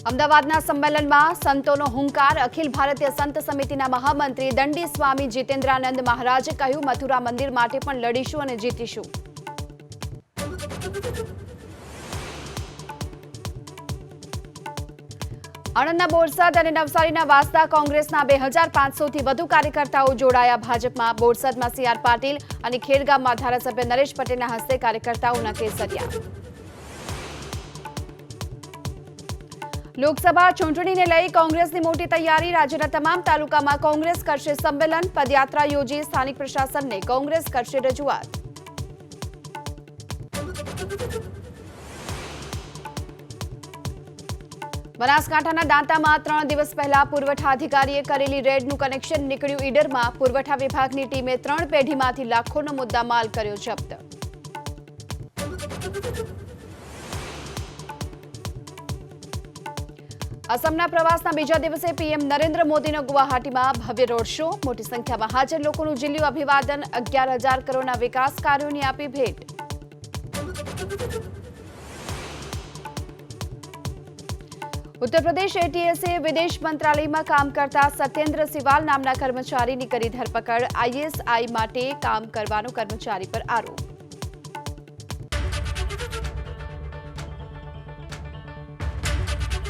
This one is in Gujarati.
અમદાવાદના સંમેલનમાં સંતોનો હુંકાર અખિલ ભારતીય સંત સમિતિના મહામંત્રી દંડી સ્વામી જીતેન્દ્રાનંદ મહારાજે કહ્યું, મથુરા મંદિર માટે પણ લડીશું અને જીતીશું. આણંદના બોરસદ અને નવસારીના વાસદા કોંગ્રેસના 2500થી વધુ કાર્યકર્તાઓ જોડાયા ભાજપમાં. બોરસદમાં સી.આર. પાટીલ અને ખેડગામમાં ધારાસભ્ય નરેશ પટેલના હસ્તે કાર્યકર્તાઓના કેસરિયા. લોકસભા ચૂંટણીને લઈ કોંગ્રેસની મોટી તૈયારી. રાજ્યના તમામ તાલુકામાં કોંગ્રેસ કરશે સંમેલન. પદયાત્રા યોજી સ્થાનિક પ્રશાસનને કોંગ્રેસ કરશે રજૂઆત. બનાસકાંઠાના દાંતામાં 3 દિવસ પહેલા પુરવઠા અધિકારીએ કરેલી રેડનું કનેક્શન નીકળ્યું ઈડરમાં. પુરવઠા વિભાગની ટીમે 3 પેઢીમાંથી લાખોનો મુદ્દામાલ કર્યો જપ્ત. અસમના પ્રવાસના બીજા દિવસે પીએમ નરેન્દ્ર મોદીનો ગુવાહાટીમાં ભવ્ય રોડ શો. મોટી સંખ્યામાં હાજર લોકોનું ઝીલ્યું અભિવાદન. 11,000 કરોડના વિકાસ કાર્યોની આપી ભેટ. ઉત્તર પ્રદેશ એટીએસે વિદેશ મંત્રાલયમાં કામ કરતા સત્યેન્દ્ર સિવાલ નામના કર્મચારીની કરી ધરપકડ. આઈએસઆઈ માટે કામ કરવાનો કર્મચારી પર આરોપ.